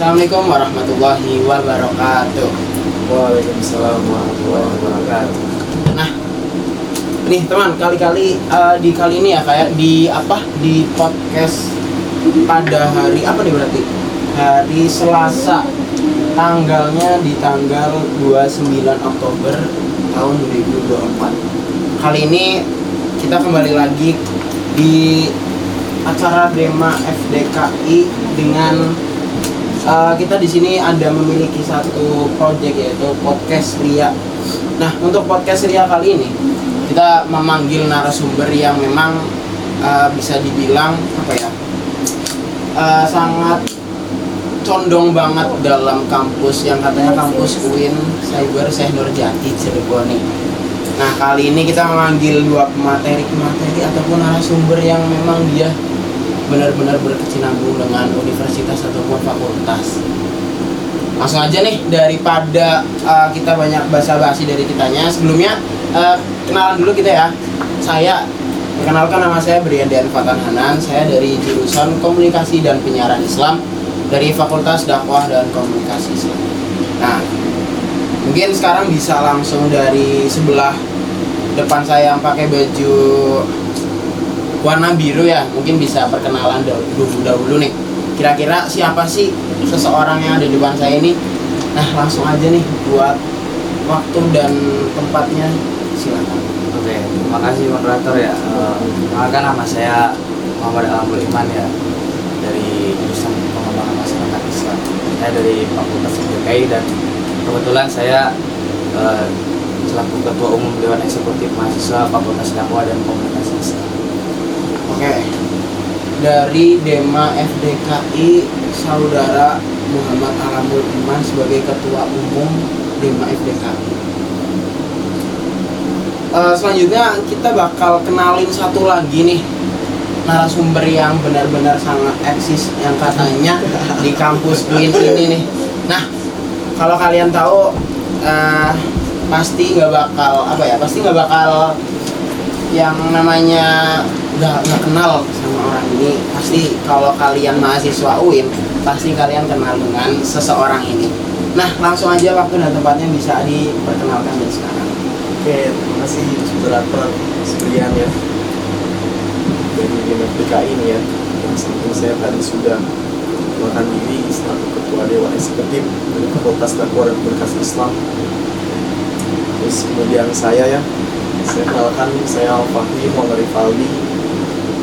Assalamualaikum warahmatullahi wabarakatuh. Waalaikumsalam warahmatullahi wabarakatuh. Nah, nih teman, di kali ini ya kayak di podcast pada hari apa nih berarti? Hari Selasa. Tanggalnya di tanggal 29 Oktober tahun 2024. Kali ini kita kembali lagi di acara Dema FDKI dengan kita di sini ada memiliki satu project yaitu podcast Ria. Nah, untuk podcast Ria kali ini kita memanggil narasumber yang memang bisa dibilang sangat condong banget dalam kampus yang katanya kampus UIN Cyber Syekh Nurjati Cirebon nih. Nah, kali ini kita memanggil dua materi ataupun narasumber yang memang dia benar-benar berkesinambung dengan universitas ataupun fakultas. Langsung aja nih, daripada kita banyak basa-basi dari kitanya. Sebelumnya kenalan dulu kita ya. Saya perkenalkan, nama saya Briandian Fatan Hanan. Saya dari jurusan Komunikasi dan Penyiaran Islam dari Fakultas Dakwah dan Komunikasi Islam. Nah, mungkin sekarang bisa langsung dari sebelah depan saya yang pakai baju warna biru ya, mungkin bisa perkenalan dahulu nih. Kira-kira siapa sih seseorang yang ada di depan saya ini? Nah, langsung aja nih buat waktu dan tempatnya, silakan. Oke, terima kasih moderator ya. Perkenalkan, nama saya Muhammad Alamul Iman ya, dari jurusan Pengembangan Masyarakat Islam. Saya dari Fakultas FDKI dan kebetulan saya selaku Ketua Umum Dewan Eksekutif Mahasiswa Fakultas Dakwah dan Komunikasi Islam. Oke, dari Dema FDKI Saudara Muhammad Alamul Iman sebagai Ketua Umum Dema FDKI. Selanjutnya kita bakal kenalin satu lagi nih narasumber yang benar-benar sangat eksis yang katanya di kampus UIN ini nih. Nah, kalau kalian tahu pasti nggak bakal yang namanya nggak kenal sama orang ini. Pasti kalau kalian mahasiswa UIN pasti kalian kenal dengan seseorang ini. Nah, langsung aja waktu dan tempatnya bisa diperkenalkan dari sekarang. Oke, terima kasih moderator Brian ya, dari DMFDKI ini ya. Yang samping saya tadi sudah melakukan diri selaku Ketua Dewan Eksekutif dari Fakultas Dakwah dan Komunikasi Islam. Terus kemudian saya kenalkan, saya Al-Fahri Muhammad Rifaldi.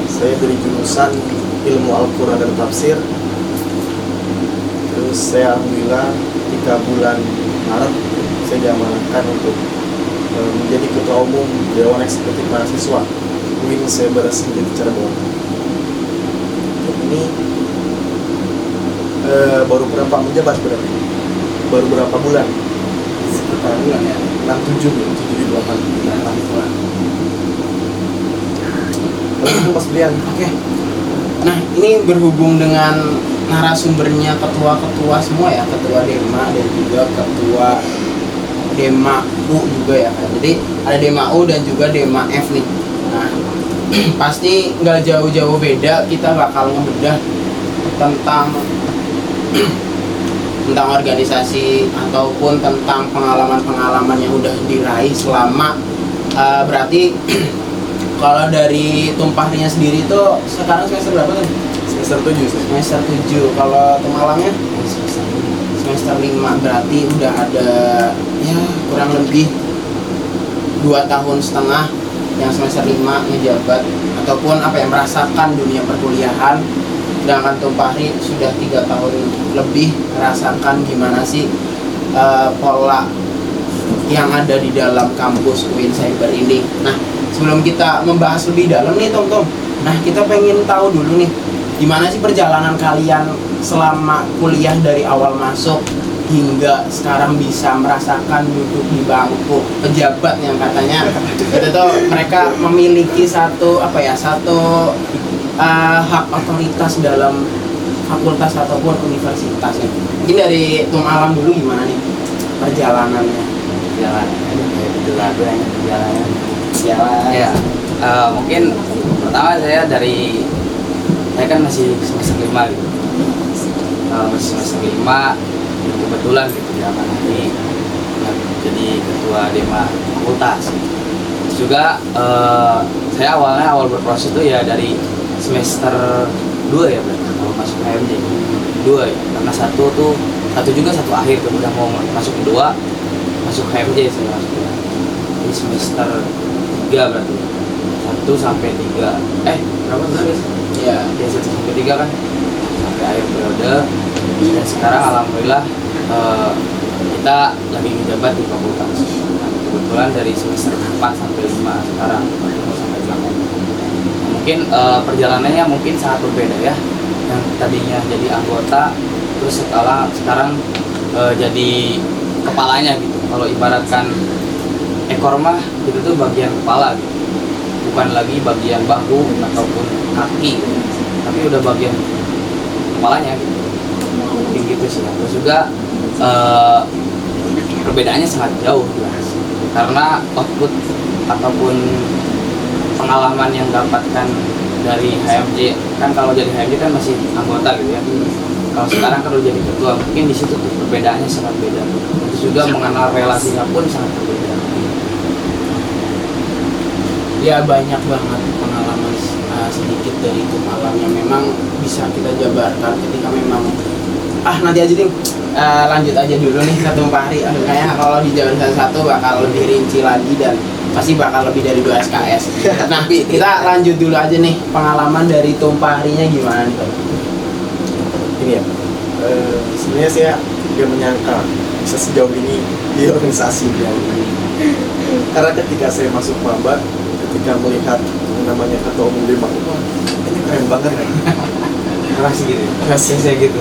Saya dari jurusan Ilmu Al-Quran dan Tafsir. Terus saya alhamdulillah 3 bulan Maret saya diamanahkan untuk menjadi Ketua Umum Dewan Eksekutif Mahasiswa UIN Cyber Syekh Cirebon. Ini baru berapa menjabat berarti? Baru berapa bulan? Sekitar bulan ya? 6-7 bulan. Mas Brian. Oke. Nah, ini berhubung dengan narasumbernya ketua-ketua semua ya, ketua Dema dan juga ketua Dema U juga ya kan. Jadi ada Dema U dan juga Dema F nih. Nah, pasti nggak jauh-jauh beda, kita bakal ngebedah tentang organisasi ataupun tentang pengalaman-pengalaman yang udah diraih selama berarti kalau dari Tumpahrinya sendiri itu sekarang semester berapa tuh? Semester 7 sih. Semester 7. Kalau Tumalamnya semester 5, berarti udah ada ya kurang lebih 2,5 tahun yang semester 5 ngejabat ataupun merasakan dunia perkuliahan. Sedangkan Tumpahri sudah 3 tahun lebih merasakan gimana sih pola yang ada di dalam kampus UIN Cyber ini. Nah, sebelum kita membahas lebih dalam nih Tom, nah kita pengen tahu dulu nih, gimana sih perjalanan kalian selama kuliah dari awal masuk hingga sekarang bisa merasakan duduk di bangku pejabat yang katanya itu tuh mereka memiliki satu hak otoritas dalam fakultas ataupun universitasnya. Mungkin dari Tum Alam dulu gimana nih perjalanannya? Jalan ya. Mungkin pertama saya kan masih semester 5 gitu. masih semester 5 kebetulan gitu diamanahi jadi ketua Dema fakultas. Terus juga saya awal berproses itu ya dari semester 2 ya berarti kalau masuk HMJ 2 ya, karena satu akhir tuh udah mau masuk kedua masuk HMJ saya masuk ya. Di semester 3 berarti 1 sampai 3 berapa guys? Ya 1 sampai 3 kan sampai akhir periode. Dan sekarang alhamdulillah kita lagi menjabat di fakultas. Nah, kebetulan dari semester 4 sampai 5 sekarang sampai 8. Mungkin perjalanannya mungkin sangat berbeda ya. Yang tadinya jadi anggota terus sekarang jadi kepalanya gitu. Kalau ibaratkan ekor mah itu tuh bagian kepala gitu. Bukan lagi bagian bahu ataupun kaki gitu. Tapi udah bagian kepalanya gitu. Mungkin gitu sih. Terus juga perbedaannya sangat jauh jelas. Karena output ataupun pengalaman yang dapatkan dari HMJ kan, kalau jadi HMJ kan masih anggota gitu ya. Kalau sekarang kalau jadi ketua mungkin di situ tuh perbedaannya sangat beda. Terus juga mengenal relasinya pun sangat berbeda. Ya banyak banget pengalaman sedikit dari itu malam yang memang bisa kita jabarkan ketika memang nanti aja deh lanjut aja dulu nih ke Tumpahri. Kayaknya kalau di jurusan 1 bakal lebih rinci lagi dan pasti bakal lebih dari 2 SKS. Nah, kita lanjut dulu aja nih pengalaman dari Tumpahrinya gimana nih? Ini ya, sebenarnya saya tidak menyangka bisa sejauh ini di organisasi ini. Karena ketika saya masuk maba, ketika melihat namanya ketua umum Dema, wah ini keren banget kan? Relasi gitu. Relasi Saya gitu.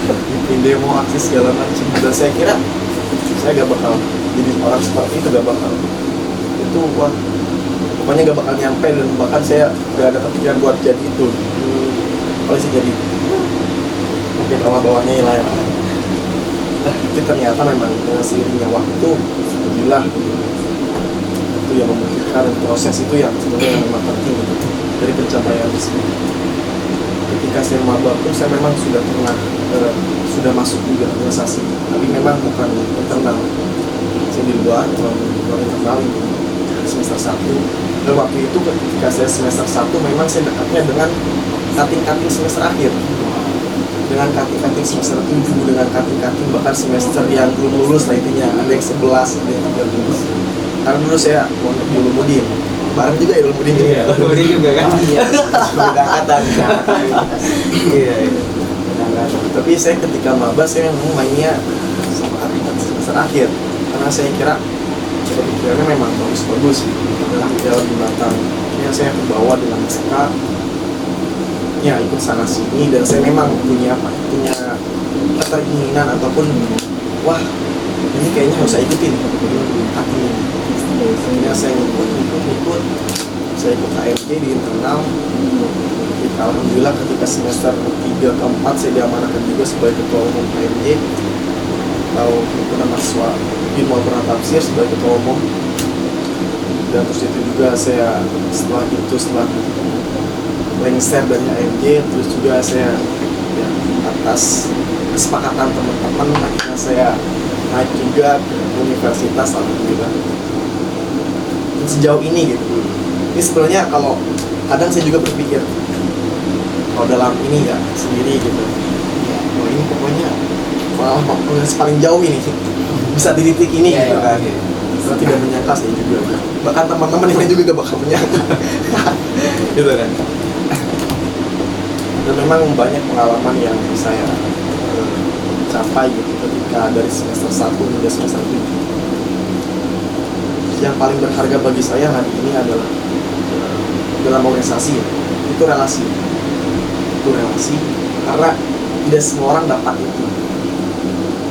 bikin demo, akses segala macam. Dan saya kira saya gak bakal jadi orang seperti itu, gak bakal. Itu wah, pokoknya gak bakal nyampe dan bahkan saya gak ada kepikiran buat jadi itu. Kalau saya jadi mungkin bawah-bawahnya hilang. Tapi ternyata memang dengan seiringnya waktu, alhamdulillah itu yang membuktikan proses itu yang sebenarnya memang penting gitu, dari pencapaian tersebut. Ketika saya maba pun saya memang sudah pernah sudah masuk juga organisasi, tapi memang bukan internal. Saya di luar internal semester 1. Dan waktu itu ketika saya semester 1 memang saya dekatnya dengan kating-kating semester akhir, dengan kating-kating semester 7, dengan kating-kating bahkan semester yang belum lulus lah, intinya ada yang 11, ada yang 13. Karena dulu saya mondok di Ulumuddin, bareng juga ya Ulumuddin juga. Iya, Ulumuddin juga kan. Iya, beda angkatan. Iya. Tapi saya ketika maba saya memang mainnya sama kating-kating semester akhir, karena saya kira pikirannya memang bagus-bagus gitu, jauh lebih matang. Ya saya kebawa dengan mereka, ya ikut sana sini, dan saya memang punya keinginan ataupun wah ini kayaknya harus saya ikutin hati ini. Akhirnya saya ikut saya ikut HMJ di internal. Alhamdulillah ketika semester 3 ke 4 saya diamanahkan juga sebagai ketua umum HMJ atau himpunan mahasiswa ilmu Al-Quran Tafsir sebagai ketua umum. Dan terus itu juga saya setelah lengser dari HMJ, terus juga saya ya, atas kesepakatan teman-teman akhirnya saya naik juga ke universitas, alhamdulillah. Sejauh ini gitu. Ini sebenarnya kalau kadang saya juga berpikir kalau dalam ini ya sendiri gitu, oh ini pokoknya pengalaman paling jauh ini bisa di titik ini gitu kan. Saya tidak menyangka, saya juga bahkan teman-teman yang lain juga gak bakal menyangka gitu kan. Dan memang banyak pengalaman yang saya capai gitu ketika dari semester 1 hingga semester 7. Yang paling berharga bagi saya hari ini adalah dalam organisasi ya, itu relasi. Itu relasi karena tidak semua orang dapat itu.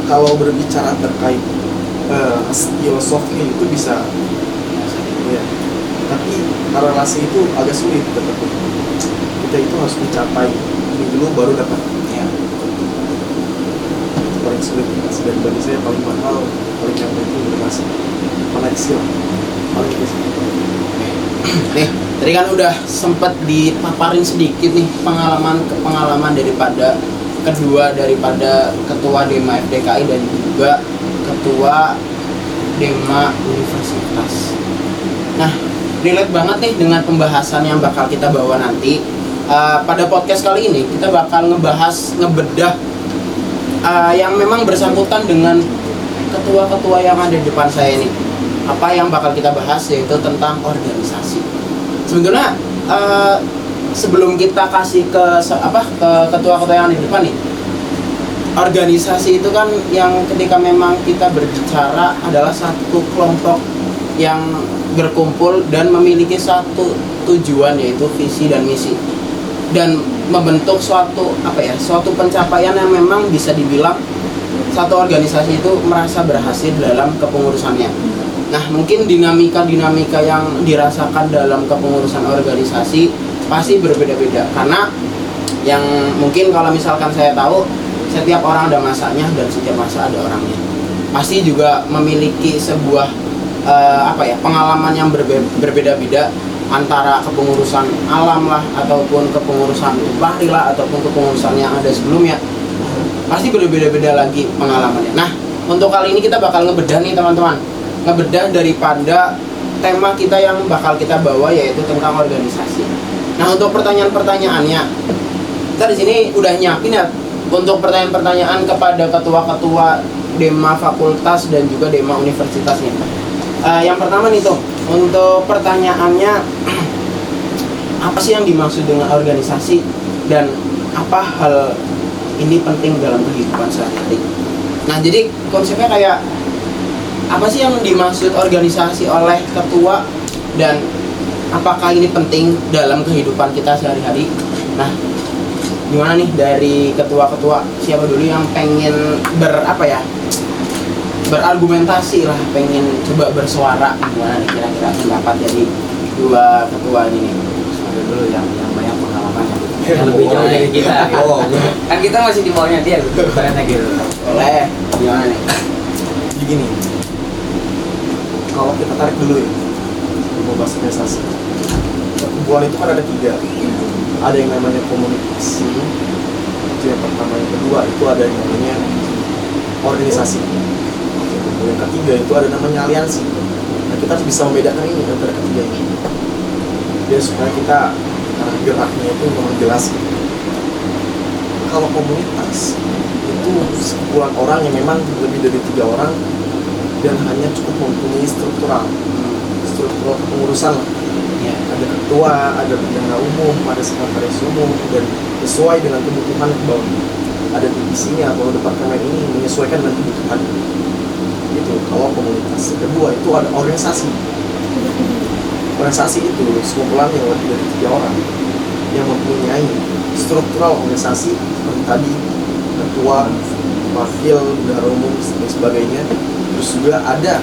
Kalau berbicara terkait skill soft skill itu bisa ya, tapi kalau relasi itu agak sulit tetapi kita itu harus mencapai ini dulu baru dapat ya. Itu paling sulit relasi, dan bagi saya paling mahal, paling yang penting relasi, koneksi lah paling itu. Nih, tadi kan udah sempet dipaparin sedikit nih pengalaman daripada kedua daripada ketua Dema FDKI dan juga ketua Dema Universitas. Nah, relate banget nih dengan pembahasan yang bakal kita bawa nanti. Pada podcast kali ini kita bakal ngebedah yang memang bersangkutan dengan ketua-ketua yang ada di depan saya ini. Apa yang bakal kita bahas yaitu tentang organisasi. Sebenarnya sebelum kita kasih ke ketua-ketua yang ada di depan nih, organisasi itu kan yang ketika memang kita berbicara adalah satu kelompok yang berkumpul dan memiliki satu tujuan, yaitu visi dan misi, dan membentuk suatu pencapaian yang memang bisa dibilang satu organisasi itu merasa berhasil dalam kepengurusannya. Nah, mungkin dinamika yang dirasakan dalam kepengurusan organisasi pasti berbeda-beda, karena yang mungkin kalau misalkan saya tahu, setiap orang ada masanya dan setiap masa ada orangnya. Pasti juga memiliki sebuah pengalaman yang berbeda-beda, antara kepengurusan alam lah, ataupun kepengurusan bahri lah, ataupun kepengurusan yang ada sebelumnya. Pasti berbeda-beda lagi pengalamannya. Nah, untuk kali ini kita bakal ngebedah nih teman-teman, ngebedah daripada tema kita yang bakal kita bawa, yaitu tentang organisasi. Nah, untuk pertanyaan-pertanyaannya, kita di sini udah nyiapin ya untuk pertanyaan-pertanyaan kepada ketua-ketua Dema Fakultas dan juga Dema Universitas nih. Yang pertama nih Tom, untuk pertanyaannya, apa sih yang dimaksud dengan organisasi dan apa hal ini penting dalam kehidupan sehari-hari? Nah, jadi konsepnya kayak apa sih yang dimaksud organisasi oleh ketua dan apakah ini penting dalam kehidupan kita sehari-hari? Nah, gimana nih dari ketua-ketua, siapa dulu yang pengen berargumentasi lah, pengen coba bersuara, gimana nih kira-kira pendapat dari dua ketua ini nih? Ada dulu yang banyak pengalamannya, yang lebih jauh dari kita kan. Kan kita masih di bawahnya dia gitu, ibaratnya gitu. Boleh, gimana nih? Jadi gini, kalau kita tarik dulu ya, mau bahas organisasi. Perkumpulan itu kan ada 3. Ada yang namanya komunitas, itu yang pertama. Yang kedua itu ada yang namanya organisasi. Yang ketiga itu ada namanya aliansi. Nah, kita harus bisa membedakan ini antara ketiga ini, biar supaya kita geraknya itu memang jelas. Kalau komunitas itu sekumpulan orang yang memang lebih dari 3 orang dan hanya cukup mempunyai struktural pengurusan lah. Ya. Ada ketua, ada bendahara umum, ada sekretaris umum, dan sesuai dengan kebutuhan bahwa ada divisinya, bahwa departemen ini menyesuaikan dengan kebutuhan. Itu kalau komunitas. Kedua itu ada organisasi. Organisasi itu sekumpulan yang lebih dari 3 orang yang mempunyai struktural organisasi seperti tadi, ketua, wakil, bendahara umum, dan sebagainya. Terus juga ada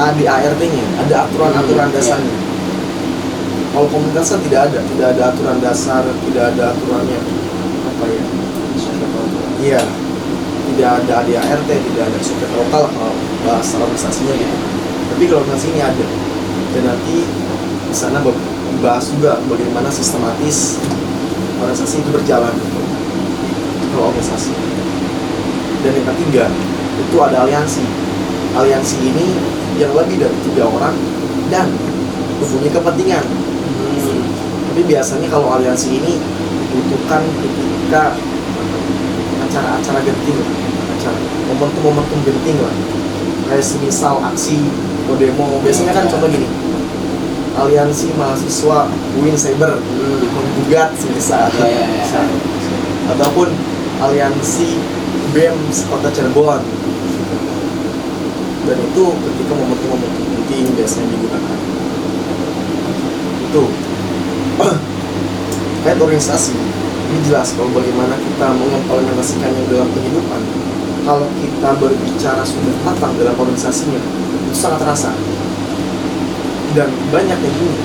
ADART-nya, ada aturan-aturan dasarnya. Kalau komunitas kan tidak ada aturan dasar, tidak ada aturannya iya, tidak ada ADART, tidak ada suket lokal kalau bahasa organisasinya gitu. Tapi kalau organisasi ini ada, dan nanti di sana dibahas juga bagaimana sistematis organisasi itu berjalan kalau organisasi. Dan yang ketiga itu ada aliansi. Aliansi ini yang lebih dari 3 orang dan mempunyai kepentingan. Tapi biasanya kalau aliansi ini dibutuhkan ketika acara-acara genting, momentum-momentum genting lah, kayak semisal aksi atau demo. Biasanya kan contoh gini, aliansi mahasiswa UIN Cyber menggugat semisal, ataupun aliansi BEM Kota Cirebon. Dan itu ketika momentum-momentum penting biasanya digunakan. Itu kayak organisasi ini jelas kalau bagaimana kita mengimplementasikannya dalam kehidupan. Kalau kita berbicara sudah matang dalam organisasinya, itu sangat terasa. Dan banyak yang gini,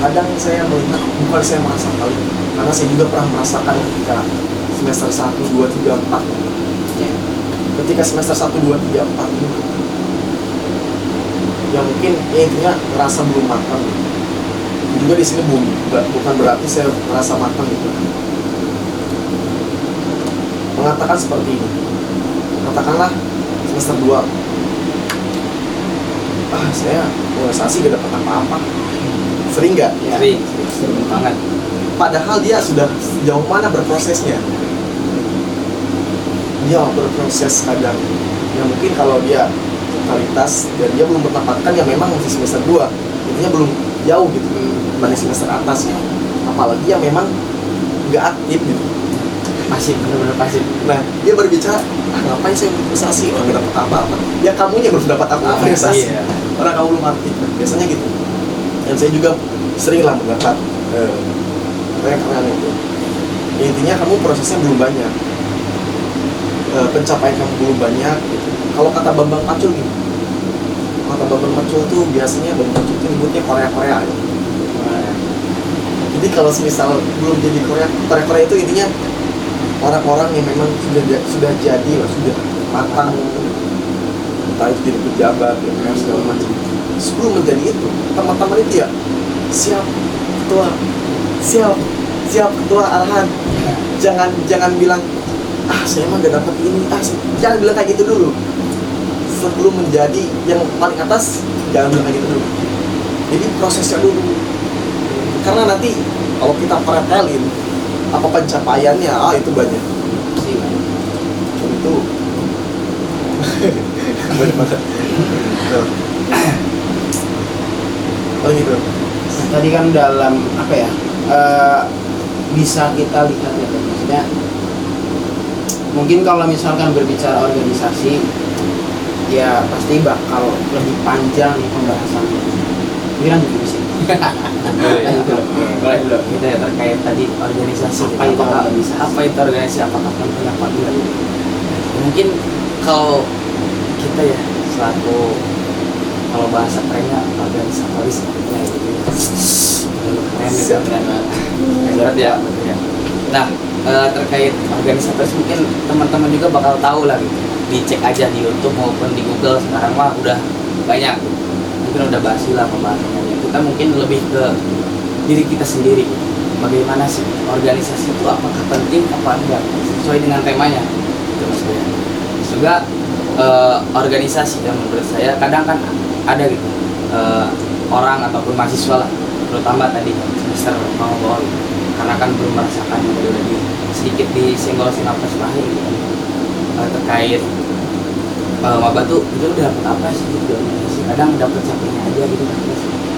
kadang saya melihat, bukan saya merasa kali ini, karena saya juga pernah merasakan ketika semester 1, 2, 3, 4. Ketika semester 1, 2, 3, 4 ini, yang mungkin intinya merasa belum matang. Juga di sini bukan berarti saya merasa matang gitu. mengatakan seperti ini. Katakanlah semester 2, saya organisasi gak dapat apa-apa. Sering nggak? Ya. Sering banget. Padahal dia sudah sejauh mana berprosesnya. Dia berproses kadang. Ya mungkin kalau dia totalitas dan dia belum mendapatkan, ya memang masih semester 2. Intinya belum jauh gitu dibanding semester atas ya. Apalagi yang memang nggak aktif gitu. Pasif, benar-benar pasif. Nah, dia berbicara, ngapain saya organisasi, orang nggak dapat apa-apa. Ya kamunya belum dapat apa-apa organisasi. Iya. Orang kamu belum aktif. Biasanya gitu. Dan saya juga sering lah mendapat rekan-rekan itu. Intinya kamu prosesnya belum banyak. Pencapaian kamu belum banyak gitu. Kalau kata Bambang Pacul gitu. Kata Bambang Pacul tuh biasanya Bambang Pacul itu nyebutnya Korea-Korea gitu. Jadi kalau semisal belum jadi Korea itu intinya orang-orang yang memang sudah jadi lah, sudah matang, entah itu jadi pejabat ya, segala macam. Sebelum menjadi itu, teman-teman itu ya siap ketua arahan. Jangan bilang saya emang gak dapat ini, jangan bilang kayak gitu dulu. Sebelum menjadi yang paling atas, jangan bilang kayak gitu dulu. Jadi prosesnya dulu. Karena nanti kalau kita pretelin apa pencapaiannya, itu banyak. Itu banyak banget. Oh gitu. Tadi kan dalam apa ya, bisa kita lihat ya, maksudnya mungkin kalau misalkan berbicara organisasi ya pasti bakal lebih panjang nih pembahasannya. Mungkin lanjut di sini. Boleh dulu. Kita ya terkait tadi organisasi. Apa itu organisasi? Apakah penting apa enggak? Mungkin kalau kita ya selaku, kalau bahasa kerennya organisatoris ya gitu. Keren gitu, keren banget. Ya. Nah, terkait organisatoris mungkin teman-teman juga bakal tahu lah gitu. Dicek aja di YouTube maupun di Google sekarang mah udah banyak. Mungkin udah basi lah pembahasannya. Kita mungkin lebih ke diri kita sendiri. Bagaimana sih organisasi itu, apakah penting apa enggak sesuai dengan temanya itu maksudnya. Juga organisasi yang menurut saya kadang kan ada gitu orang ataupun mahasiswa lah, terutama tadi semester bawah gitu. Karena kan belum merasakan yang udah sedikit disenggol sinapes lahir gitu. Terkait maba tuh itu udah dapat apa sih gitu organisasi. Kadang dapat capeknya aja gitu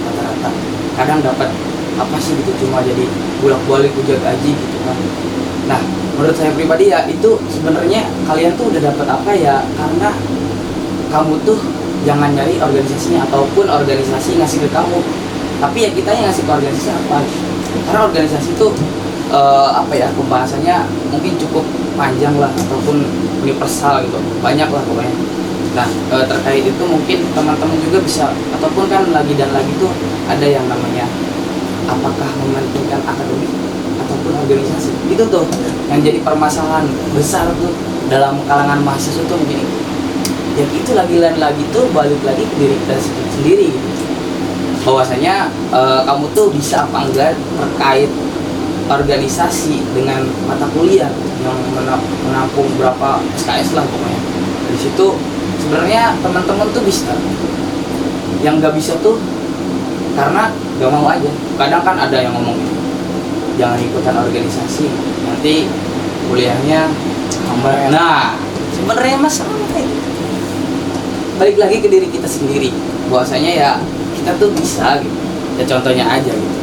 rata-rata. Kadang dapat apa sih gitu, cuma jadi bolak-balik ujian gaji gitu kan. Nah, menurut saya pribadi ya itu sebenarnya kalian tuh udah dapat apa ya, karena kamu tuh jangan nyari organisasinya ataupun organisasi ngasih ke kamu, tapi ya kita yang ngasih ke organisasi apa. Karena organisasi itu apa ya, pembahasannya mungkin cukup panjang lah ataupun universal gitu, banyak lah pokoknya. Nah, terkait itu mungkin teman-teman juga bisa, ataupun kan lagi dan lagi tuh ada yang namanya apakah mementingkan akademik ataupun organisasi. Itu tuh yang jadi permasalahan besar tuh dalam kalangan mahasiswa tuh begini. Ya itu lagi dan lagi tuh balik lagi ke diri kita sendiri gitu. Bahwasanya kamu tuh bisa apa enggak terkait organisasi dengan mata kuliah yang menampung berapa SKS lah pokoknya. Dari situ sebenarnya teman-teman tuh bisa, yang nggak bisa tuh karena nggak mau aja. Kadang kan ada yang ngomong jangan ikutan organisasi, nanti kuliahnya hambar. Nah, sebenarnya masalah kayak gitu. Balik lagi ke diri kita sendiri, bahwasanya ya kita tuh bisa gitu. Ya contohnya aja gitu.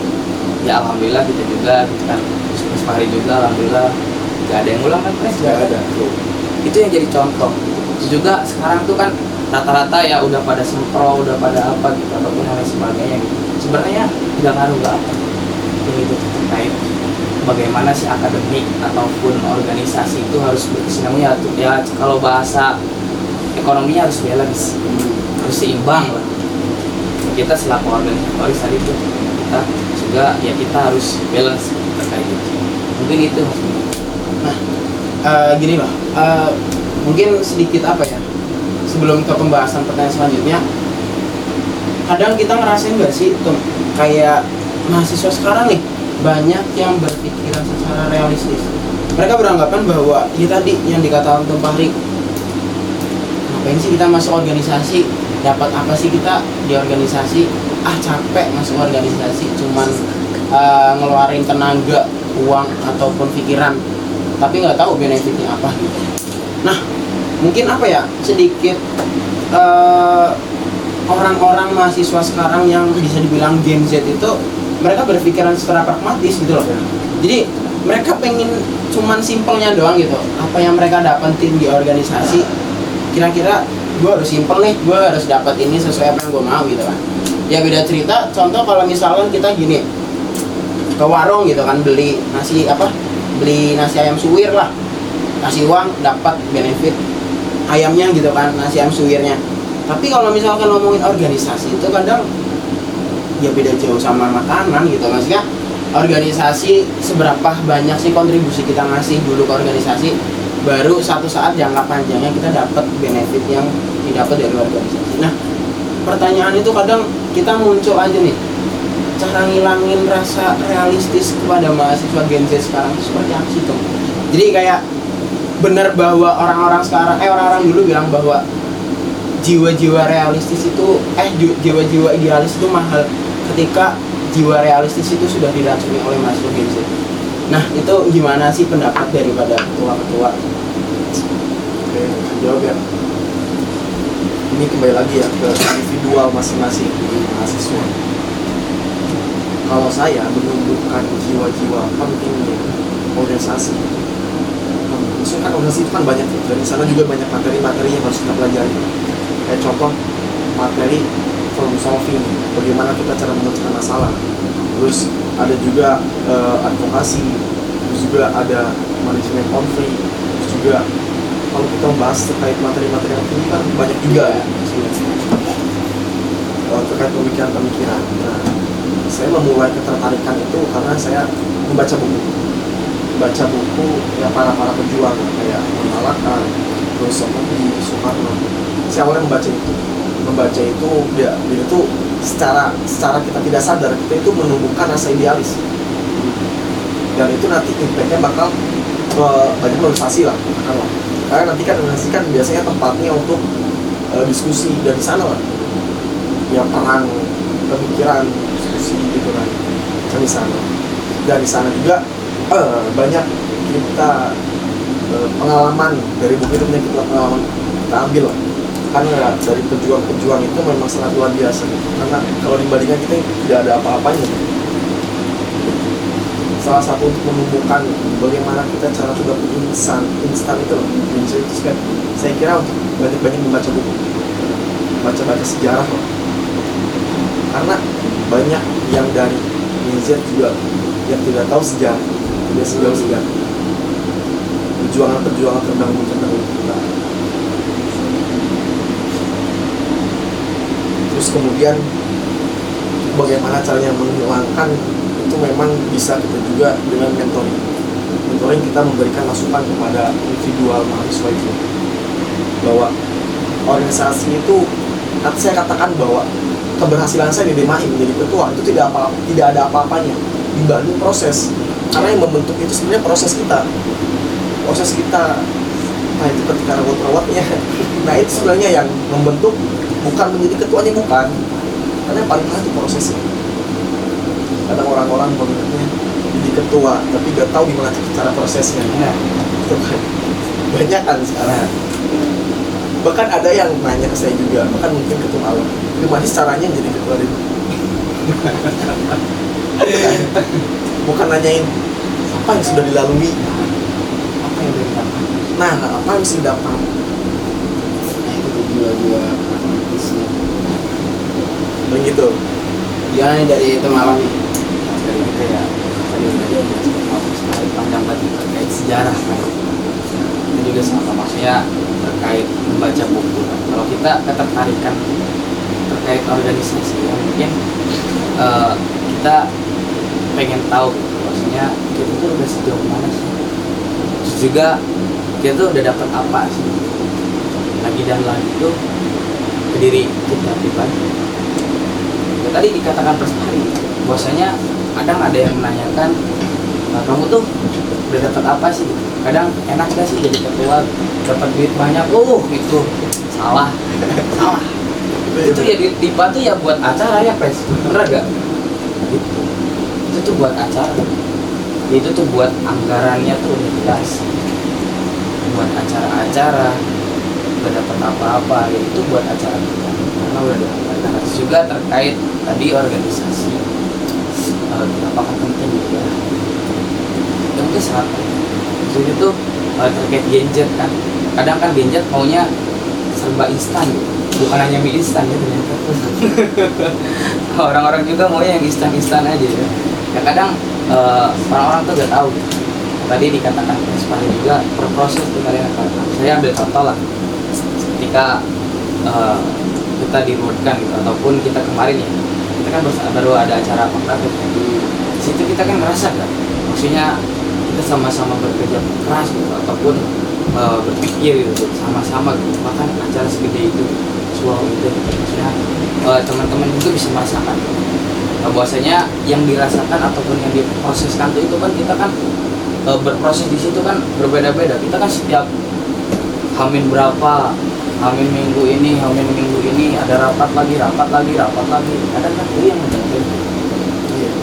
Ya alhamdulillah kita juga gitu kan, Mas Fahri juga alhamdulillah nggak ada yang ngulang kan, Pres? Nggak ada. Itu yang jadi contoh. Juga sekarang tuh kan rata-rata ya udah pada sempro, udah pada apa gitu ataupun hal sebagainya gitu. Sebenarnya nggak ngaruh apa itu terkait bagaimana sih akademik ataupun organisasi itu harus berkesinambungan ya, kalau bahasa ekonominya harus balance, harus seimbang lah. Kita selaku organisatoris tadi itu kita juga ya kita harus balance terkait itu. Mungkin itu. Nah, gini loh, mungkin sedikit apa ya, sebelum ke pembahasan pertanyaan selanjutnya, kadang kita ngerasain gak sih tuh kayak mahasiswa sekarang nih banyak yang berpikiran secara realistis. mereka beranggapan bahwa ya tadi yang dikatakan Tom Fahri, ngapain sih kita masuk organisasi, dapat apa sih kita di organisasi, capek masuk organisasi, cuman ngeluarin tenaga, uang ataupun pikiran, tapi nggak tahu benefitnya apa gitu. Nah, mungkin apa ya, sedikit orang-orang mahasiswa sekarang yang bisa dibilang Gen Z itu mereka berpikiran secara pragmatis gitu loh. Jadi mereka pengen cuman simpelnya doang gitu, apa yang mereka dapetin di organisasi, kira-kira gue harus simpel nih, gue harus dapat ini sesuai apa yang gue mau gitu kan. Ya beda cerita, contoh kalau misalkan kita gini ke warung gitu kan, beli nasi ayam suwir lah, kasih uang dapat benefit ayamnya gitu kan, nasi ayam suwirnya. Tapi kalau misalkan ngomongin organisasi itu kadang ya beda jauh sama makanan gitu. Maksudnya organisasi seberapa banyak sih kontribusi kita ngasih dulu ke organisasi, baru satu saat jangka panjangnya kita dapat benefit yang didapat dari organisasi. Nah, pertanyaan itu kadang kita muncul aja nih, cara ngilangin rasa realistis kepada mahasiswa Gen Z sekarang itu seperti apa sih tuh? Jadi kayak benar bahwa orang-orang sekarang orang-orang dulu bilang bahwa jiwa-jiwa realistis itu jiwa-jiwa idealis itu mahal, ketika jiwa realistis itu sudah diracuni oleh mahasiswa Gen Z. Nah, itu gimana sih pendapat daripada ketua-ketua? Oke, jawab ya. Ini kembali lagi ya ke individual masing-masing mahasiswa. Kalau saya menumbuhkan jiwa-jiwa pentingnya organisasi, maksudnya kan organisasi itu kan banyak ya, dan di sana juga banyak materi-materi yang harus kita pelajari. Kayak contoh materi problem solving, bagaimana kita cara memecahkan masalah. Terus ada juga advokasi, terus juga ada manajemen konflik, terus juga kalau kita membahas terkait materi-materi yang tinggi kan banyak juga ya, terkait pemikiran-pemikiran. Nah, saya memulai ketertarikan itu karena saya membaca buku ya para pejuang kayak Malaka, terus seperti Soekarno. Saya awalnya membaca itu ya, itu secara kita tidak sadar kita itu menumbuhkan rasa idealis, dan itu nanti impactnya bakal banyak organisasi lah, karena nanti kan organisasi kan biasanya tempatnya untuk diskusi, dari sana lah ya, perang pemikiran, diskusi gitu kan di sana. Dan di sana juga banyak kita pengalaman dari buku itu, banyak pengalaman kita ambil lah. Karena dari pejuang-pejuang itu memang sangat luar biasa, karena kalau dibandingkan kita tidak ada apa-apanya. Salah satu untuk menumbuhkan bagaimana kita cara juga instan itu loh. Saya kira untuk banyak-banyak membaca buku, baca sejarah loh. Karena banyak yang dari Gen Z juga yang tidak tahu sejarah, tidak sejauh sejarah perjuangan terdahulu kita. Terus kemudian bagaimana caranya menghilangkan itu memang bisa kita juga dengan mentoring kita memberikan masukan kepada individual mahasiswa itu, bahwa organisasi itu, saya katakan bahwa keberhasilan saya di DMAI menjadi ketua itu tidak ada apa-apanya dibanding proses, karena yang membentuk itu sebenarnya proses kita. Nah itu ketika rawat-rawatnya, nah itu sebenarnya yang membentuk, bukan menjadi ketuanya, bukan, karena yang paling penting itu prosesnya. Kadang orang-orang menurutnya jadi ketua tapi gak tahu gimana cara prosesnya. Itu kan banyak kan sekarang. Bahkan ada yang nanya ke saya juga, bahkan mungkin ketua alam, gimana sih caranya jadi ketua itu? Bukan nanyain apa yang sudah dilalui, apa yang sudah didapat. Nah, apa yang sudah didapat? Nah, itu jiwa-jiwa pragmatisnya. Begitu. Gimana nih dari itu malam nih? Dari kita ya tadi udah panjang banget terkait sejarah kan. Itu juga sama, maksudnya terkait membaca buku. Kalau kita ketertarikan terkait organisasi ya, mungkin kita pengen tahu maksudnya kita tuh udah sejauh mana sih, terus juga kita tuh udah dapat apa sih lagi dan lagi itu ke diri kita pribadi. Ya, tadi dikatakan Mas Fahri bahwasanya kadang ada yang menanyakan, kamu tuh udah dapat apa sih? Kadang enak gak sih jadi ketua, dapat duit banyak, itu salah. Itu ya DIPA tuh ya buat acara ya pres, bener gak? Gitu. Itu tuh buat acara, itu tuh buat anggarannya tuh udah jelas, buat acara-acara, udah dapat apa-apa, ya itu buat acara kita karena udah ada anggaran. Juga terkait tadi organisasi, apakah penting gitu ya? Yang itu sangat penting. Jadi itu terkait gadget kan, kadang kan gadget maunya serba instan gitu. Bukan hanya mie instan ya ternyata. Orang-orang juga maunya yang instan-instan aja ya. Ya kadang orang-orang tuh gak tahu. Tadi dikatakan Pak juga berproses tuh kalian. Saya ambil contoh lah. Ketika kita diruatkan gitu, ataupun kita kemarin ya, kita kan baru ada acara konkret. Di situ kita kan merasa kan, maksudnya kita sama-sama bekerja keras gitu, ataupun berpikir gitu, sama-sama gitu. Bahkan acara segede itu, suara itu, maksudnya teman-teman juga bisa merasakan. Bahwasanya yang dirasakan ataupun yang diproseskan itu kan kita kan berproses di situ kan berbeda-beda. Kita kan setiap hamin berapa, hamin minggu ini ada rapat lagi, kadang kan itu yang menjadi.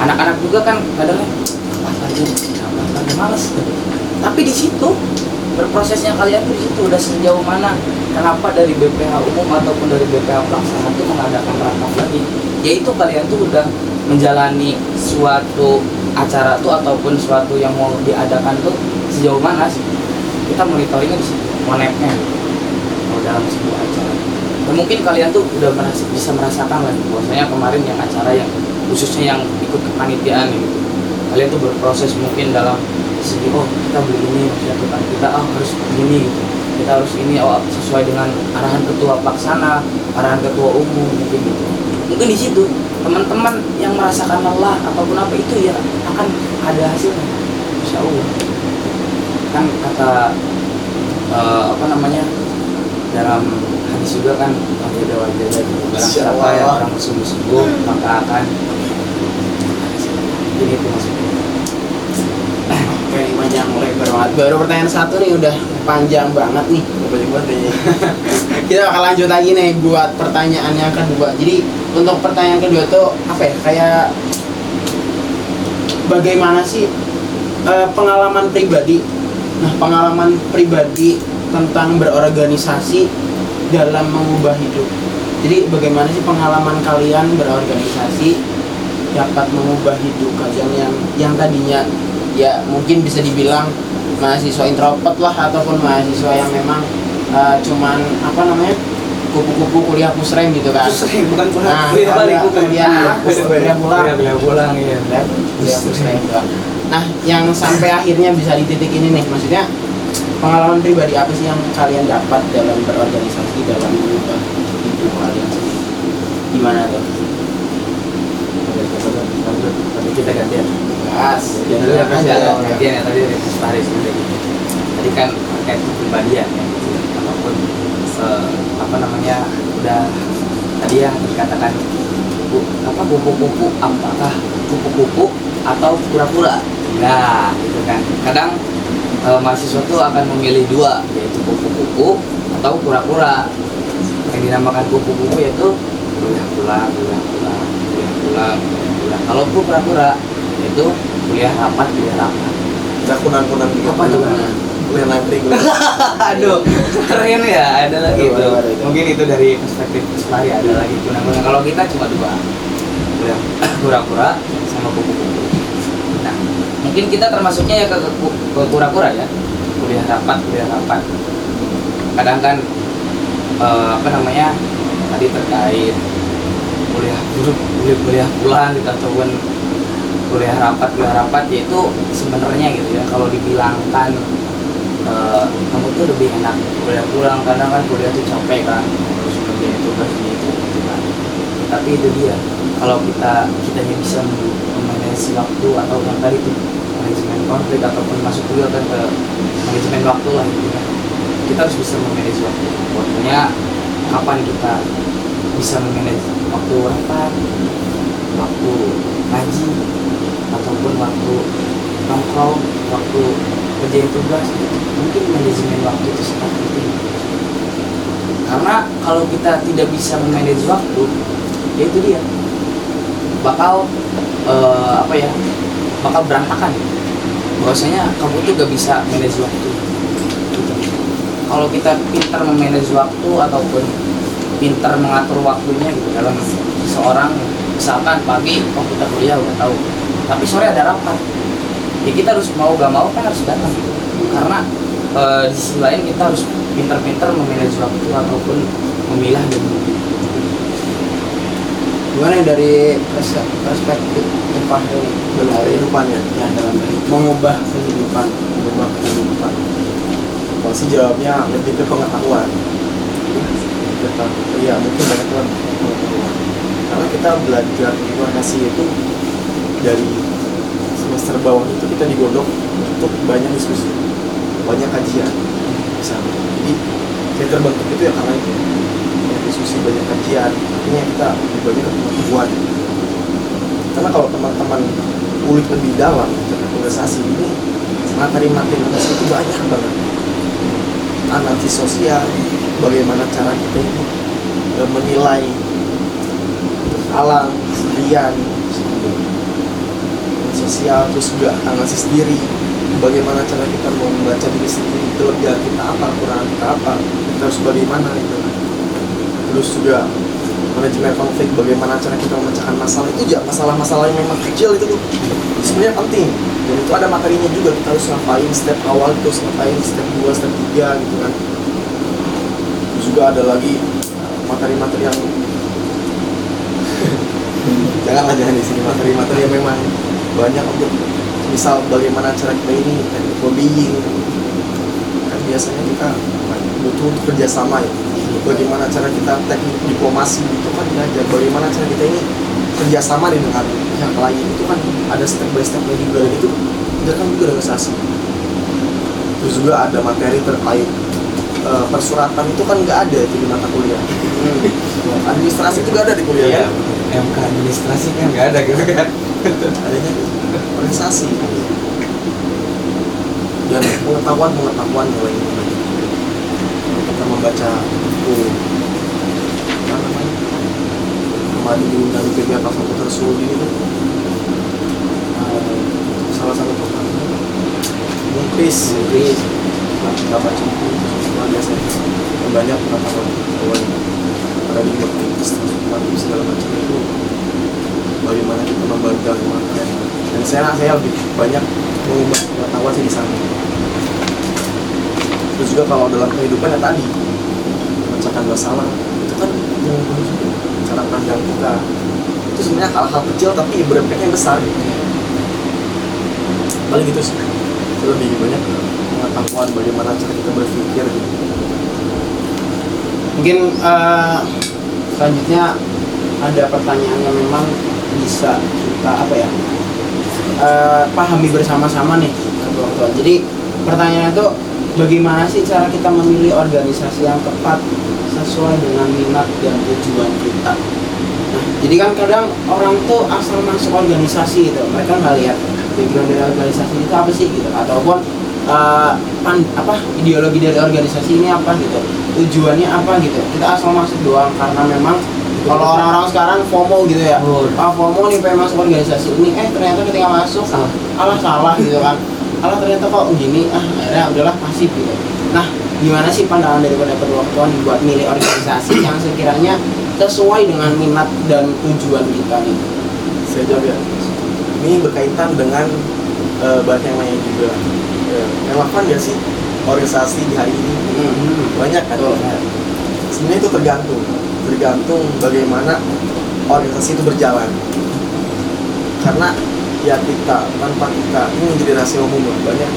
Anak-anak juga kan kadang rapat lagi, males. Tapi di situ berprosesnya kalian tuh di situ udah sejauh mana? Kenapa dari BPH umum ataupun dari BPH pelaksana itu mengadakan rapat lagi? Yaitu kalian tuh udah menjalani suatu acara tuh ataupun suatu yang mau diadakan tuh sejauh mana sih? Kita monitoringnya di situ, monepnya dalam sebuah acara. Dan mungkin kalian tuh udah bisa merasakan lagi bahwasanya kemarin yang acara yang khususnya yang ikut kepanitiaan gitu. Kalian tuh berproses mungkin dalam segi kita beli ini, maksudnya kita harus begini gitu. Kita harus ini sesuai dengan arahan ketua pelaksana, arahan ketua umum mungkin gitu. Mungkin di situ teman-teman yang merasakan lelah ataupun apa itu ya akan ada hasilnya. Insya Allah. Kan kata dalam hadis juga kan wajah barang siapa yang orang bersungguh-sungguh maka akan ini itu maksudnya. Oke, ini panjang lebar banget. Baru pertanyaan satu nih udah panjang banget nih. Kita akan lanjut lagi nih buat pertanyaan yang kedua. Jadi untuk pertanyaan kedua tuh apa ya? Kayak bagaimana sih pengalaman pribadi? Nah, pengalaman pribadi tentang berorganisasi dalam mengubah hidup. Jadi bagaimana sih pengalaman kalian berorganisasi dapat mengubah hidup kalian yang tadinya ya mungkin bisa dibilang mahasiswa introvert lah ataupun mahasiswa yang memang cuman kupu-kupu kuliah pusreng gitu kan. Pusreng bukan kuliah pulang iya. Kuliah pusreng gitu. Nah, yang sampai akhirnya bisa di titik ini nih, maksudnya pengalaman pribadi apa sih yang kalian dapat dalam berorganisasi dalam mengubah hidup kalian sendiri? Gimana tuh? Tapi kita gantian. Gantian ya tadi dari Paris tadi kan terkait kepribadian ya, ataupun udah tadi yang dikatakan kupu-kupu apakah kupu-kupu atau pura-pura. Nah, gitu kan. Kadang mahasiswa tuh akan memilih dua, yaitu kupu-kupu atau pura-pura. Yang dinamakan kupu-kupu yaitu kuliah pulang. Kalau pura-pura yaitu kuliah rapat. Kita kunang-kunang Apa tuh? kuliah nanti. Aduh, keren ya. Ada lagi itu. Mungkin itu dari perspektif Lari ada lagi kunang-kunang. Kalau kita cuma dua, kuliah pura-pura sama kupu-kupu. Nah, mungkin kita termasuknya ya ke pura-pura ya, kuliah rapat. Kadang kan tadi terkait kuliah pulang gitu ataupun kuliah rapat yaitu sebenarnya gitu ya kalau dibilangkan kamu tuh lebih enak kuliah pulang karena kan kuliah tuh capek kan harus ngerjain tugas gitu kan. Tapi itu dia kalau kitanya bisa memanage waktu atau yang tadi tuh manajemen konflik ataupun masuk juga kan ke manajemen waktu lah gitu ya. Kita harus bisa memanage waktu. Pokoknya kapan kita bisa memanage waktu rapat, waktu ngaji ataupun waktu nongkrong, waktu kerjain tugas, mungkin manajemen waktu itu sangat penting. Karena kalau kita tidak bisa memanage waktu, ya itu dia bakal bakal berantakan. Bahwasanya kamu tuh gak bisa manage waktu. Gitu. Kalau kita pintar memanage waktu ataupun pintar mengatur waktunya gitu dalam seorang, misalkan pagi kita kuliah udah tahu, tapi sore ada rapat, ya kita harus mau gak mau kan harus datang gitu. Karena di sisi lain kita harus pintar-pintar memanage waktu ataupun memilah dan Gimana dari perspektif depan dalam kehidupannya, ya dalam mengubah kehidupan? mengubah kehidupan. Pasti jawabnya lebih ke pengetahuan. Iya, mungkin banyak banget pengetahuan. Karena kita belajar informasi itu dari semester bawah itu kita digodok untuk banyak diskusi, banyak kajian misalnya. Jadi saya terbentuk itu ya karena itu banyak diskusi, banyak kajian, artinya kita lebih banyak pengetahuan. Karena kalau teman-teman ulik lebih dalam tentang organisasi ini, materi-materi itu banyak banget. Analisis sosial, bagaimana cara kita ini menilai alam, sendirian, sosial, terus juga analisis diri, bagaimana cara kita membaca diri sendiri, kelebihan kita apa, kekurangan kita apa, kita harus bagaimana gitu. Terus juga manajemen konflik, bagaimana cara kita memecahkan masalah itu ya, masalah-masalah yang memang kecil itu tuh sebenarnya penting, dan itu ada materinya juga, kita harus ngapain step awal, terus ngapain step 2, step 3 gitu kan. Terus juga ada lagi materi-materi yang jangan di sini, materi-materi yang memang banyak untuk misal bagaimana cara kita ini teknik lobbying kan, biasanya kita butuh untuk kerjasama ya, bagaimana cara kita teknik diplomasi itu kan belajar bagaimana cara kita ini kerjasama dengan pihak lain, itu kan ada step by stepnya juga, dan itu kan juga organisasi. Terus juga ada materi terkait persuratan, itu kan nggak ada itu di mata kuliah. Administrasi itu nggak ada di kuliah. ya, MK administrasi kan nggak ada gitu kan. Adanya organisasi dan pengetahuan yang lain. Kalau kita membaca buku apa namanya, kemarin diundang di PBA Pak Fakultas Sudi itu salah satu tokoh Chris kita baca buku itu luar biasa, dan banyak pengetahuan paradigma kritis, transformatif segala macam itu, bagaimana kita membagi materi. Dan saya lebih banyak mengubah pengetahuan sih di sana. Terus juga kalau dalam kehidupan ya tadi memecahkan masalah itu kan mengubah juga cara pandang kita. Itu sebenarnya hal-hal kecil tapi berimpaknya besar gitu. Paling gitu sih, itu lebih banyak pengetahuan bagaimana cara kita berpikir gitu. Mungkin selanjutnya ada pertanyaan yang memang bisa kita pahami bersama-sama nih. Jadi pertanyaannya itu bagaimana sih cara kita memilih organisasi yang tepat sesuai dengan minat dan tujuan kita. Nah, jadi kan kadang orang tuh asal masuk organisasi gitu, mereka nggak lihat background dari organisasi itu apa sih gitu, ataupun ideologi dari organisasi ini apa gitu, tujuannya apa gitu. Kita asal masuk doang karena memang kalau orang-orang sekarang FOMO gitu ya, FOMO nih pengen masuk organisasi ini, ternyata ketika masuk salah gitu kan, ternyata kok gini, akhirnya udahlah pasif gitu. Nah, gimana sih pandangan dari kedua kawan buat milih organisasi yang sekiranya sesuai dengan minat dan tujuan kita nih? Saya jawab ya, ini berkaitan dengan banyak yang lain juga. Relevan gak sih organisasi di hari ini? Banyak kan? Sebenarnya itu tergantung bagaimana organisasi itu berjalan. Karena ya kita, tanpa kita, ini menjadi rahasia umum, banyak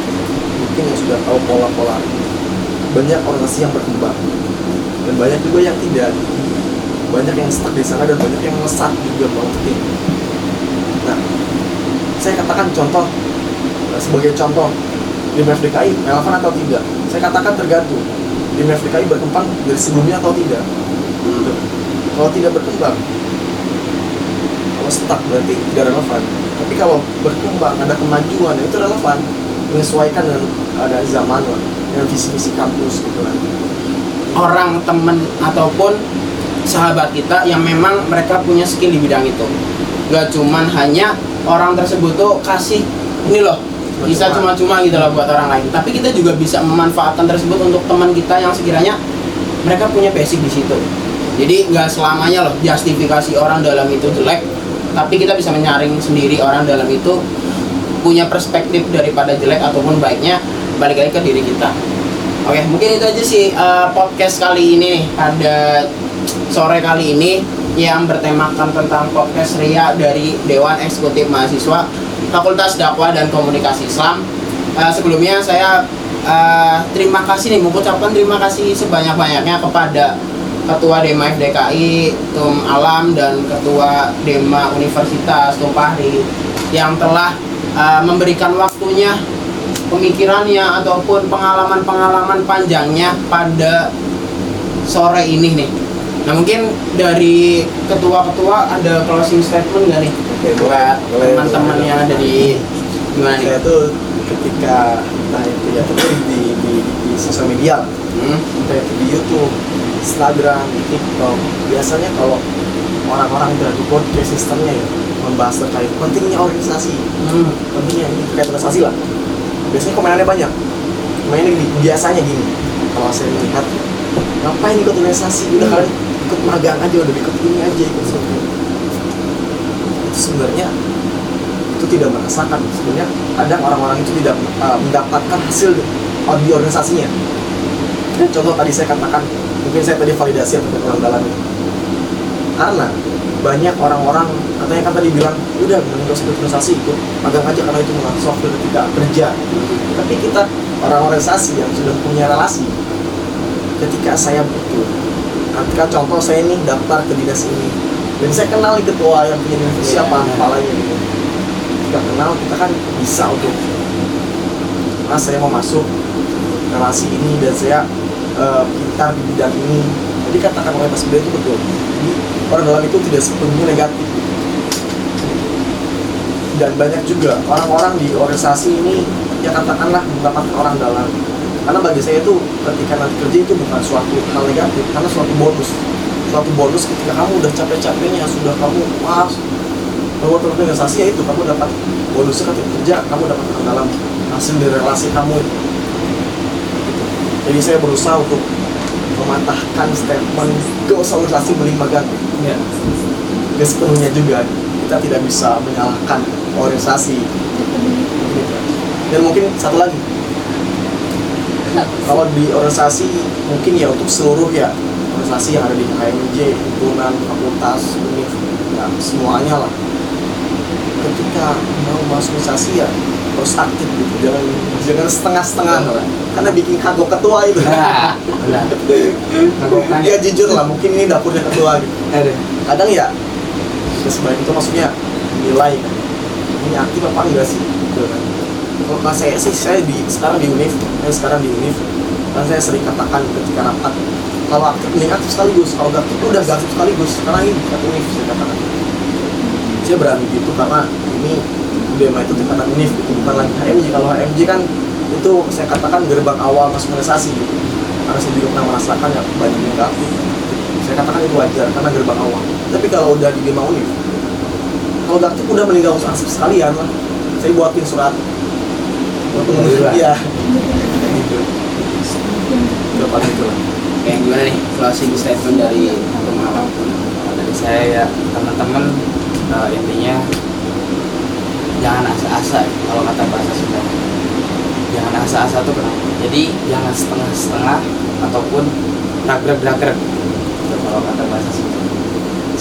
mungkin yang sudah tahu pola-pola. Banyak organisasi yang berkembang dan banyak juga yang tidak. Banyak yang stuck di sana dan banyak yang melesat juga penting. Nah, saya katakan sebagai contoh di FDKI relevan atau tidak? Saya katakan tergantung. Di FDKI berkembang dari sebelumnya atau tidak? Kalau tidak berkembang, kalau stuck berarti tidak relevan. Tapi kalau berkembang, ada kemajuan, itu relevan, menyesuaikan dengan keadaan zaman lah, dengan visi misi kampus gitu kan. Orang, temen, ataupun sahabat kita yang memang mereka punya skill di bidang itu. Gak cuman hanya orang tersebut tuh kasih ini loh, bisa cuma-cuma gitu loh buat orang lain, tapi kita juga bisa memanfaatkan tersebut untuk teman kita yang sekiranya mereka punya basic di situ. Jadi nggak selamanya loh justifikasi orang dalam itu jelek, tapi kita bisa menyaring sendiri orang dalam itu punya perspektif daripada jelek ataupun baiknya, balik lagi ke diri kita. Oke, mungkin itu aja sih podcast kali ini nih, pada sore kali ini yang bertemakan tentang podcast Ria dari Dewan Eksekutif Mahasiswa Fakultas Dakwah dan Komunikasi Islam. Sebelumnya saya terima kasih nih, mengucapkan terima kasih sebanyak-banyaknya kepada Ketua Dema FDKI, Tum Alam, dan Ketua Dema Universitas Tum Fahri yang telah memberikan waktunya, pemikirannya, ataupun pengalaman-pengalaman panjangnya pada sore ini nih. Nah, mungkin dari ketua-ketua ada closing statement nggak nih? Oke, Buat boleh. teman-teman yang ada di gimana nih? Saya tuh ketika itu ya di sosial media, kayak di YouTube, Instagram, di TikTok, biasanya kalau orang-orang itu ada podcast sistemnya ya, membahas terkait pentingnya organisasi, pentingnya ini terkait organisasi lah. Biasanya komenannya banyak. Komenannya biasanya gini, kalau saya melihat, ngapain ikut organisasi? Udah kalian ikut magang aja, udah ikut ini aja, ikut survei. Itu sebenarnya itu tidak merasakan. Sebenarnya kadang orang-orang itu tidak mendapatkan hasil di organisasinya. Contoh tadi saya katakan, mungkin saya tadi validasi atau kurang dalam ini. Karena banyak orang-orang katanya kan tadi bilang, udah mending gak usah ikut organisasi, ikut magang aja karena itu mengasah software ketika kerja. Tapi kita orang organisasi yang sudah punya relasi, ketika saya butuh, ketika contoh saya nih daftar ke dinas ini dan saya kenal nih ketua yang punya dinas siapa, kepalanya gitu. Kita kenal, kita kan bisa untuk saya mau masuk relasi ini dan saya pintar di bidang ini. Jadi katakan oleh Mas Beda itu betul. Jadi orang dalam itu tidak sepenuhnya negatif. Dan banyak juga orang-orang di organisasi ini yang katakanlah mendapatkan orang dalam. Karena bagi saya itu ketika nanti kerja itu bukan suatu hal negatif, karena suatu bonus. Suatu bonus ketika kamu udah capek-capeknya, sudah kamu bahwa organisasi ya itu kamu dapat bonusnya ketika kerja, kamu dapat orang dalam hasil dari relasi kamu. Jadi saya berusaha untuk mematahkan statement gak usah organisasi beli magang. Ya. Gak sepenuhnya juga kita tidak bisa menyalahkan organisasi. Dan mungkin satu lagi, kalau di organisasi mungkin ya untuk seluruh ya organisasi yang ada di KMJ, himpunan, fakultas, univ, ya semuanya lah. Ketika mau masuk organisasi ya harus aktif gitu, jangan setengah-setengah lah. Karena bikin kagok ketua itu. Nah, benar. Ya jujur lah, mungkin ini dapurnya ketua gitu. Kadang ya sebaik itu maksudnya nilai kan, ini aktif apa enggak sih gitu kan. Kalau saya sih, sekarang di univ, dan saya sering katakan ketika rapat, kalau aktif mending aktif sekaligus, kalau gak aktif udah gak aktif sekaligus, karena ini dekat univ saya katakan. Saya berani gitu karena ini UDMA itu dekatan univ, itu bukan lagi HMJ. Kalau HMJ kan itu saya katakan gerbang awal masuk organisasi gitu. Karena saya juga pernah merasakan ya banyak yang gak aktif. Saya katakan itu wajar karena gerbang awal. Tapi kalau udah di UDMA univ, kalau gak aktif udah mending gak usah aktif sekalian lah. Saya buatin surat. Iya. Gitu. Udah paling itu lah. Oke, gimana nih closing statement dari pengalaman? Dari saya ya teman-teman, intinya jangan asa-asa kalau kata bahasa Sunda. Jangan asa-asa tuh kenapa? Jadi jangan setengah-setengah ataupun ragreg-ragreg kalau kata bahasa Sunda.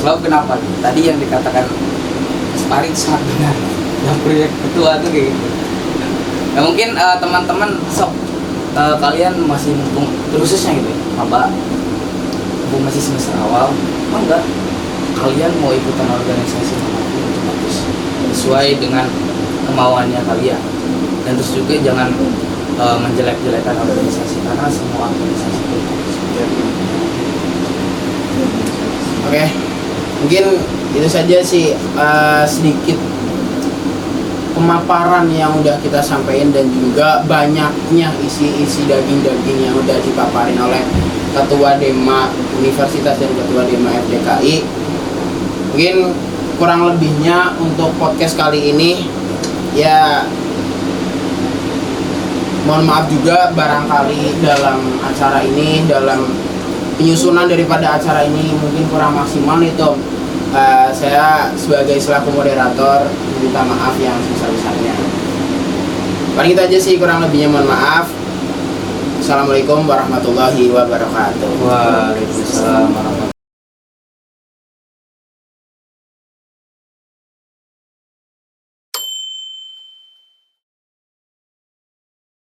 Sebab kenapa? Tadi yang dikatakan Mas Farid sangat benar. Yang proyek ketua tuh kayak gitu. Nah, mungkin teman-teman sok kalian masih mumpung khususnya gitu ya, maba mumpung masih semester awal, enggak kalian mau ikutan organisasi manapun itu bagus sesuai dengan kemauannya kalian. Dan terus juga jangan menjelek-jelekan organisasi karena semua organisasi itu bagus. Oke, mungkin itu saja sih sedikit pemaparan yang udah kita sampaikan dan juga banyaknya isi-isi daging-daging yang udah dipaparin oleh Ketua Dema Universitas dan Ketua Dema FDKI. Mungkin kurang lebihnya untuk podcast kali ini ya, mohon maaf juga barangkali dalam acara ini, dalam penyusunan daripada acara ini mungkin kurang maksimal itu. Saya sebagai selaku moderator minta maaf yang sebesar-besarnya. Paling itu aja sih, kurang lebihnya mohon maaf. Assalamualaikum warahmatullahi wabarakatuh. Waalaikumsalam warahmatullahi